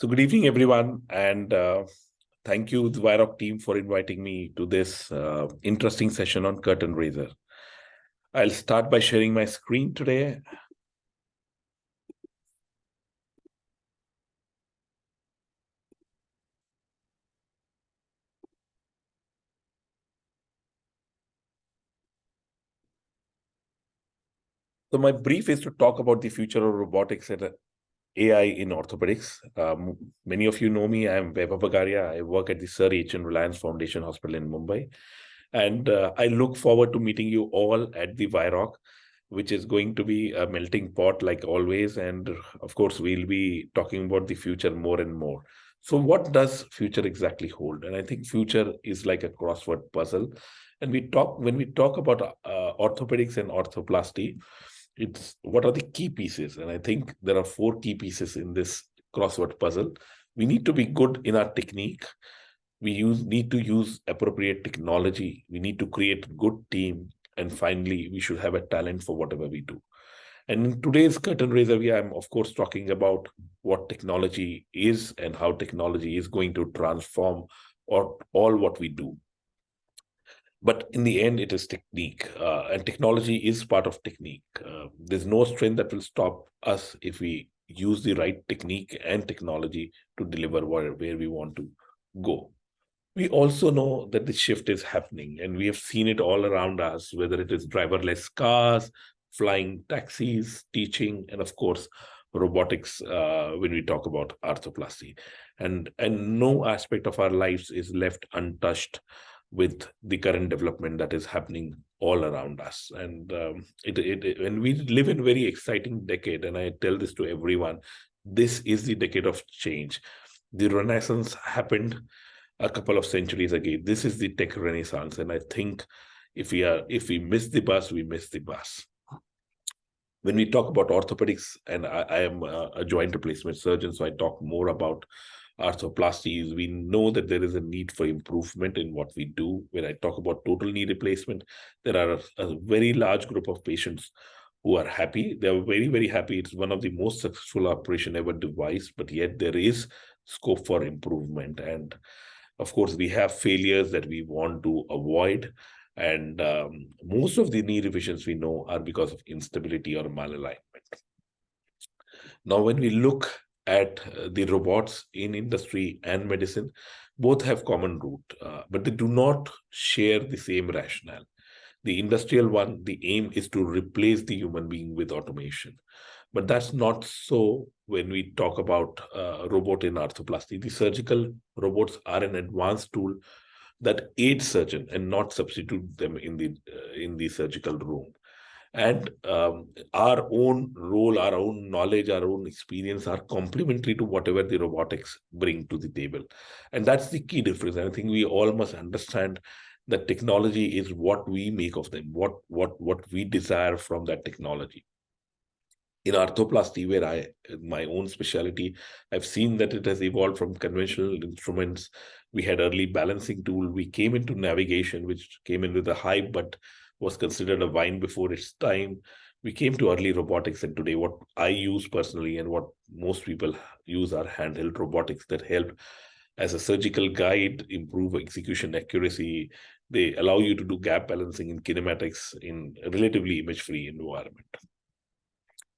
So good evening, everyone, and thank you, the WIROC team, for inviting me to this interesting session on curtain raiser. I'll start by sharing my screen today. So my brief is to talk about the future of robotics and AI in orthopedics. Many of you know me. I am Vaibhav Bagaria. I work at the Sir H.N. Reliance Foundation Hospital in Mumbai. And I look forward to meeting you all at the WIROC, which is going to be a melting pot like always. And of course, we'll be talking about the future more and more. So what does future exactly hold? And I think future is like a crossword puzzle. And when we talk about orthopedics and orthoplasty, it's what are the key pieces? And I think there are 4 key pieces in this crossword puzzle. We need to be good in our technique. We need to use appropriate technology. We need to create good team. And finally, we should have a talent for whatever we do. And in today's curtain raiser, I'm of course talking about what technology is and how technology is going to transform all what we do. But in the end, it is technique, and technology is part of technique. There's no strength that will stop us if we use the right technique and technology to deliver where we want to go. We also know that the shift is happening, and we have seen it all around us, whether it is driverless cars, flying taxis, teaching, and of course, robotics when we talk about arthroplasty. And no aspect of our lives is left untouched with the current development that is happening all around us. And and we live in a very exciting decade, and I tell this to everyone, this is the decade of change. The Renaissance happened a couple of centuries ago. This is the tech renaissance. And I think if we miss the bus, we miss the bus. When we talk about orthopedics, and I am a joint replacement surgeon, so I talk more about arthroplasties, we know that there is a need for improvement in what we do. When I talk about total knee replacement, there are a very large group of patients who are happy. They are very, very happy. It's one of the most successful operation ever devised, but yet there is scope for improvement. And of course, we have failures that we want to avoid. And most of the knee revisions we know are because of instability or malalignment. Now, when we look at the robots in industry and medicine, both have common root, but they do not share the same rationale. The industrial one, the aim is to replace the human being with automation. But that's not so when we talk about robot in arthroplasty. The surgical robots are an advanced tool that aid surgeon and not substitute them in the surgical room. And our own role, our own knowledge, our own experience are complementary to whatever the robotics bring to the table. And that's the key difference. And I think we all must understand that technology is what we make of them, what we desire from that technology. In arthroplasty, where my own specialty, I've seen that it has evolved from conventional instruments. We had early balancing tool. We came into navigation, which came in with a hype, but was considered a wine before its time. We came to early robotics, and today what I use personally and what most people use are handheld robotics that help as a surgical guide, improve execution accuracy. They allow you to do gap balancing in kinematics in a relatively image-free environment.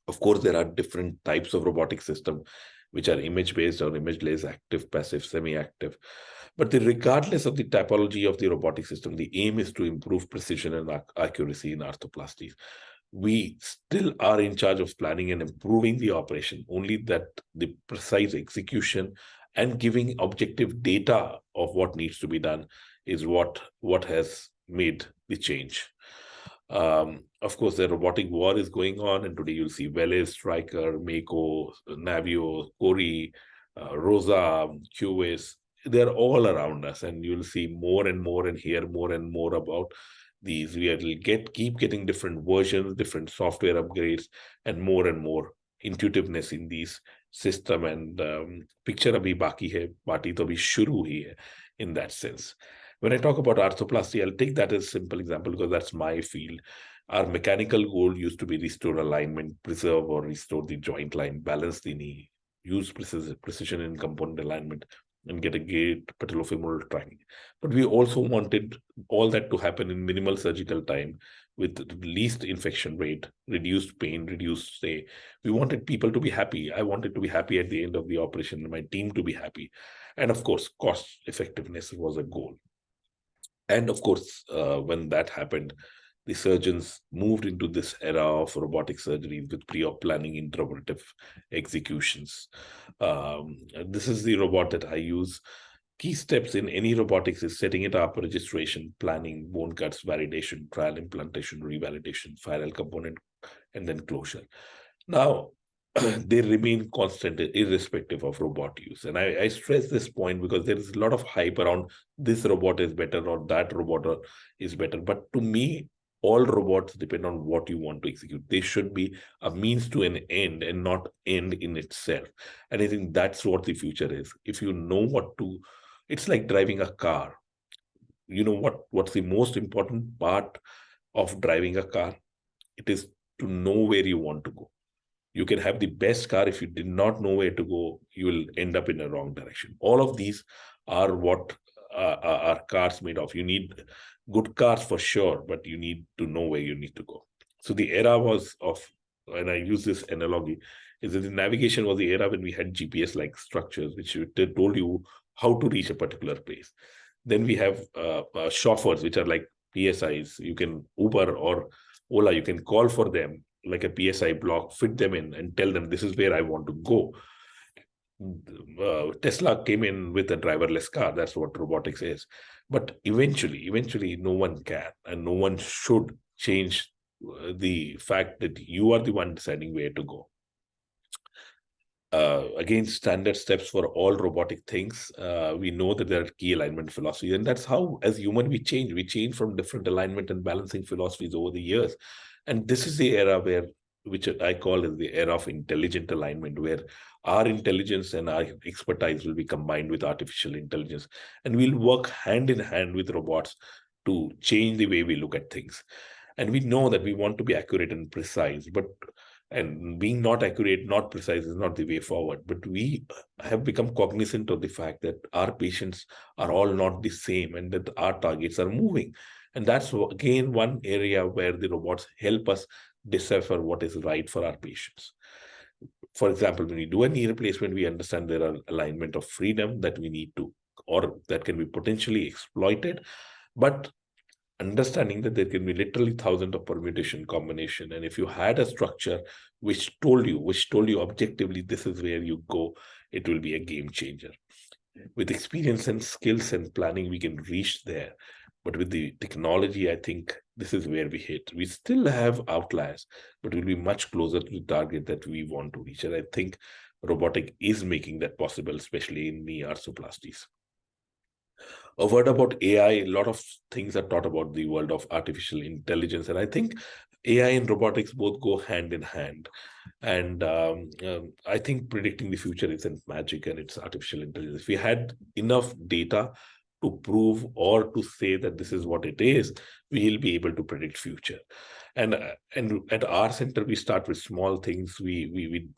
Of course, there are different types of robotic system, which are image-based or image-less, active, passive, semi-active. But regardless of the typology of the robotic system, the aim is to improve precision and accuracy in arthroplasties. We still are in charge of planning and improving the operation, only that the precise execution and giving objective data of what needs to be done is what has made the change. Of course, the robotic war is going on, and today you'll see Veles, Stryker, Mako, Navio, Cori, Rosa, QS. They're all around us, and you'll see more and more and hear more and more about these. We will keep getting different versions, different software upgrades, and more intuitiveness in these system. And picture abhi baki hai, party to abhi shuru hi hai in that sense. When I talk about arthroplasty, I'll take that as a simple example because that's my field. Our mechanical goal used to be restore alignment, preserve or restore the joint line, balance the knee, use precision in component alignment and get a great patellofemoral tracking. But we also wanted all that to happen in minimal surgical time with least infection rate, reduced pain, reduced stay. We wanted people to be happy. I wanted to be happy at the end of the operation and my team to be happy. And of course, cost effectiveness was a goal. And of course, when that happened, the surgeons moved into this era of robotic surgery with pre-op planning, intraoperative executions. This is the robot that I use. Key steps in any robotics is setting it up, registration, planning, bone cuts, validation, trial implantation, revalidation, final component, and then closure. Now, they remain constant irrespective of robot use. And I stress this point because there is a lot of hype around this robot is better or that robot is better. But to me, all robots depend on what you want to execute. They should be a means to an end and not end in itself. And I think that's what the future is. If you know what to, it's like driving a car. You know what's the most important part of driving a car? It is to know where you want to go. You can have the best car. If you did not know where to go, you will end up in a wrong direction. All of these are what are cars made of. You need good cars for sure, but you need to know where you need to go. So the era was of, and I use this analogy, is that the navigation was the era when we had GPS-like structures, which told you how to reach a particular place. Then we have chauffeurs, which are like PSIs. You can Uber or Ola, you can call for them like a PSI block, fit them in and tell them this is where I want to go. Tesla came in with a driverless car. That's what robotics is. But eventually, no one can and no one should change the fact that you are the one deciding where to go. Again, standard steps for all robotic things. We know that there are key alignment philosophies, and that's how, as human, we change. We change from different alignment and balancing philosophies over the years. And this is the era which I call is the era of intelligent alignment, where our intelligence and our expertise will be combined with artificial intelligence. And we'll work hand in hand with robots to change the way we look at things. And we know that we want to be accurate and precise, and being not accurate, not precise is not the way forward. But we have become cognizant of the fact that our patients are all not the same and that our targets are moving. And that's, again, one area where the robots help us decipher what is right for our patients. For example, when we do a knee replacement, we understand there are alignment of freedom that we need to, or that can be potentially exploited. But understanding that there can be literally thousands of permutation combination. And if you had a structure which told you objectively, this is where you go, it will be a game changer. With experience and skills and planning, we can reach there. But with the technology, I think this is where we hit. We still have outliers, but we'll be much closer to the target that we want to reach. And I think robotic is making that possible, especially in knee arthroplasties. A word about AI. A lot of things are taught about the world of artificial intelligence. And I think AI and robotics both go hand in hand. And I think predicting the future isn't magic, and it's artificial intelligence. If we had enough data to prove or to say that this is what it is, we'll be able to predict future. And at our center, we start with small things. We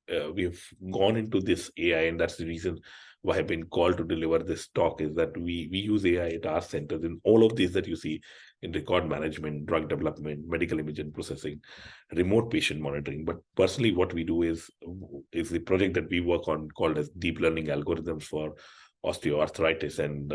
have gone into this AI, and that's the reason why I've been called to deliver this talk, is that we use AI at our centers in all of these that you see in record management, drug development, medical imaging processing, remote patient monitoring. But personally, what we do is the project that we work on called as deep learning algorithms for osteoarthritis. And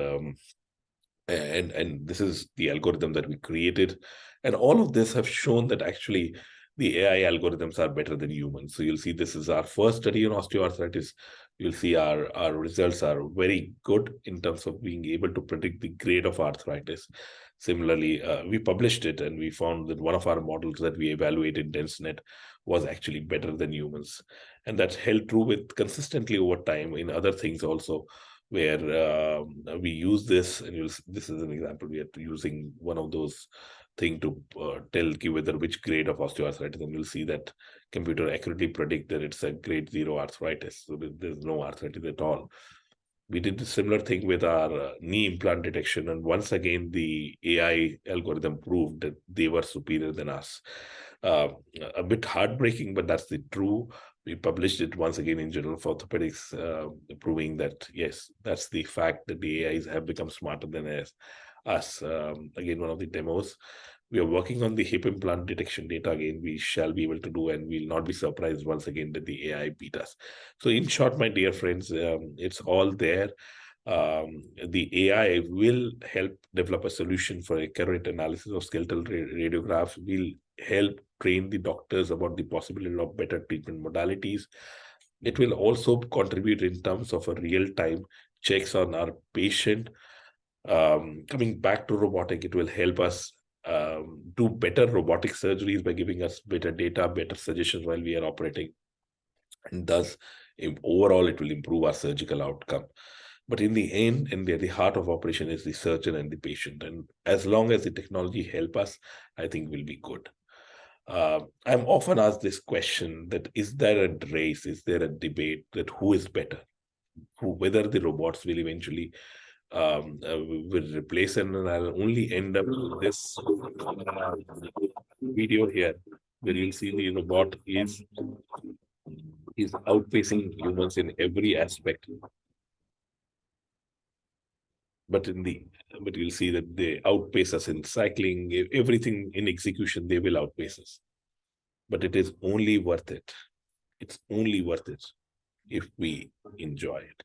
this is the algorithm that we created. And all of this have shown that actually the AI algorithms are better than humans. So you'll see this is our first study on osteoarthritis. You'll see our results are very good in terms of being able to predict the grade of arthritis. Similarly, we published it and we found that one of our models that we evaluated, DenseNet, was actually better than humans. And that's held true with consistently over time in other things also, where we use this, and this is an example. We are using one of those thing to tell whether which grade of osteoarthritis, and you'll see that computer accurately predict that it's a grade 0 arthritis. So there's no arthritis at all. We did a similar thing with our knee implant detection, and once again, the AI algorithm proved that they were superior than us. uh, a bit heartbreaking, but that's the true. We published it once again in Journal of Orthopedics, proving that, yes, that's the fact that the AIs have become smarter than us. Again, one of the demos. We are working on the hip implant detection data again. We shall be able to do, and we'll not be surprised once again that the AI beat us. So in short, my dear friends, it's all there. The AI will help develop a solution for accurate analysis of skeletal radiographs, will help train the doctors about the possibility of better treatment modalities. It will also contribute in terms of a real-time checks on our patient. Coming back to robotic, it will help us do better robotic surgeries by giving us better data, better suggestions while we are operating. And thus, overall, it will improve our surgical outcome. But in the end, and the heart of operation is the surgeon and the patient. And as long as the technology help us, I think we'll be good. I'm often asked this question that is there a race, is there a debate that who is better, whether the robots will eventually will replace, and I'll only end up with this video here where you'll see the robot is outpacing humans in every aspect. But you'll see that they outpace us in cycling, everything in execution, they will outpace us. But it is only worth it. It's only worth it if we enjoy it.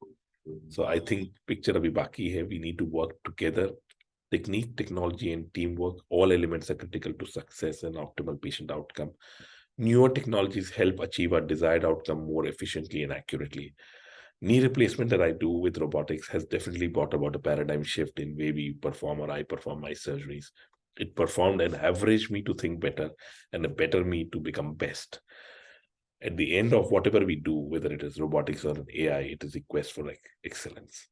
So I think picture abhi baki hai. We need to work together. Technique, technology, and teamwork, all elements are critical to success and optimal patient outcome. Newer technologies help achieve our desired outcome more efficiently and accurately. Knee replacement that I do with robotics has definitely brought about a paradigm shift in way we perform or I perform my surgeries. It performed and averaged me to think better and a better me to become best. At the end of whatever we do, whether it is robotics or an AI, it is a quest for excellence.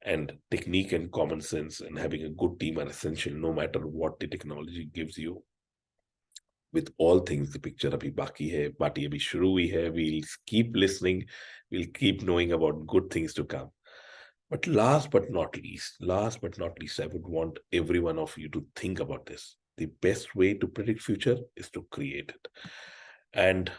And technique and common sense and having a good team are essential no matter what the technology gives you. With all things, the picture abhi baki hai, party abhi shuru hui hai. We'll keep listening. We'll keep knowing about good things to come. But last but not least, I would want every one of you to think about this. The best way to predict future is to create it. And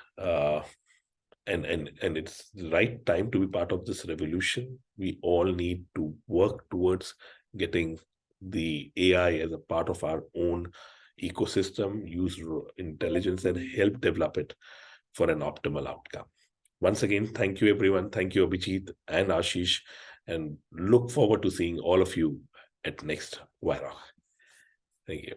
it's the right time to be part of this revolution. We all need to work towards getting the AI as a part of our own ecosystem, use intelligence and help develop it for an optimal outcome. Once again, thank you, everyone. Thank you, Abhijit and Ashish, and look forward to seeing all of you at next WIROC. Thank you.